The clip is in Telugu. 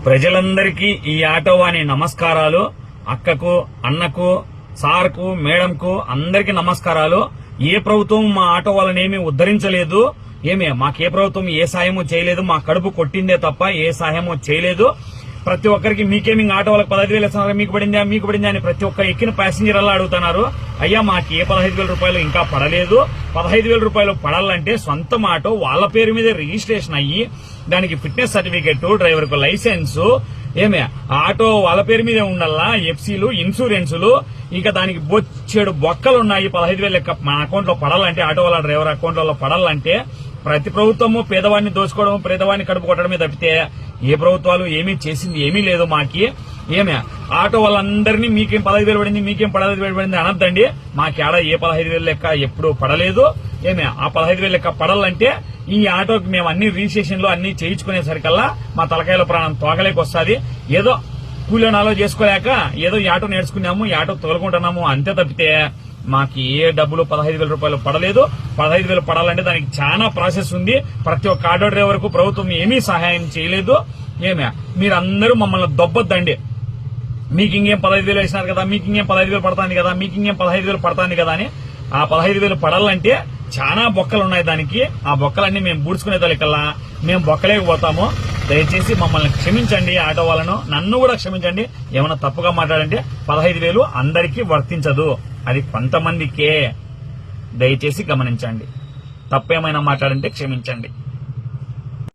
ప్రజలందరికీ ఈ ఆటో వాణి నమస్కారాలు. అక్కకు, అన్నకు, సార్కు, మేడంకు అందరికీ నమస్కారాలు. ఏ ప్రభుత్వం మా ఆటో వాళ్ళనేమి ఉద్ధరించలేదు. మాకే ప్రభుత్వం ఏ సాయము చేయలేదు. మా కడుపు కొట్టిందే తప్ప ఏ సాయము చేయలేదు. ప్రతి ఒక్కరికి మీకేమి ఆటో వాళ్ళకి 15,000 ఇస్తున్నారు, మీకు పడిందా అని ప్రతి ఒక్క ఎక్కిన ప్యాసింజర్ అలా అడుగుతున్నారు. అయ్యా మాకు ఏ 15,000 రూపాయలు ఇంకా పడలేదు. 15,000 రూపాయలు పడాలంటే సొంతం ఆటో వాళ్ళ పేరు మీద రిజిస్ట్రేషన్ అయ్యి దానికి ఫిట్నెస్ సర్టిఫికెట్, డ్రైవర్ కు లైసెన్సు, ఆటో వాళ్ళ పేరు మీదే ఉండాలా, ఎఫ్సీలు, ఇన్సూరెన్సులు, ఇంకా దానికి బొచ్చేడు బొక్కలున్నాయి. 15,000 లెక్క మన అకౌంట్ లో పడాలంటే, ఆటో వాళ్ళ డ్రైవర్ అకౌంట్ లో పడాలంటే ప్రతి ప్రభుత్వము పేదవాడిని దోచుకోవడం, పేదవాడిని కడుపు కొట్టడమే తప్పితే ఏ ప్రభుత్వాలు ఏమీ చేసింది ఏమీ లేదు. మాకి ఆటో వాళ్ళందరినీ మీకేం 15,000 పడింది, మీకేం 15,000 పడింది అనొద్దండి. మాకేడ ఏ 15,000 లెక్క ఎప్పుడు పడలేదు. ఆ 15,000 లెక్క పడాలంటే ఈ ఆటోకి మేము అన్ని రిజిస్ట్రేషన్లు అన్ని చేయించుకునేసరికల్లా మా తలకాయల ప్రాణం తోగలేకొస్తుంది. ఏదో కూలీనాలో చేసుకోలేక ఏదో ఈ ఆటో నేర్చుకున్నాము, ఈ ఆటో తోలుకుంటున్నాము అంతే తప్పితే మాకు ఏ డబ్బులు 15,000 రూపాయలు పడలేదు. 15,000 పడాలంటే దానికి చాలా ప్రాసెస్ ఉంది. ప్రతి ఒక్క ఆటో డ్రైవర్ కు ప్రభుత్వం ఏమీ సహాయం చేయలేదు. మీరందరూ మమ్మల్ని దొబ్బొద్దండి. మీకు ఇంకేం 15,000 వేసినారు కదా, మీకు ఇంకేం 15,000 పడుతుంది కదా, మీకు ఇంకేం 15,000 పడుతుంది కదా అని ఆ 15,000 పడాలంటే చాలా బొక్కలు ఉన్నాయి దానికి. ఆ బొక్కలన్నీ మేము బూడ్చుకునే తల్లికల్లా మేము బొక్కలేకపోతాము. దయచేసి మమ్మల్ని క్షమించండి. ఆటో వాళ్ళను, నన్ను కూడా క్షమించండి. ఏమైనా తప్పుగా మాట్లాడంటే 15,000 అందరికీ వర్తించదు, అది కొంతమందికే. దయచేసి గమనించండి. తప్పేమైనా మాట్లాడంటే క్షమించండి.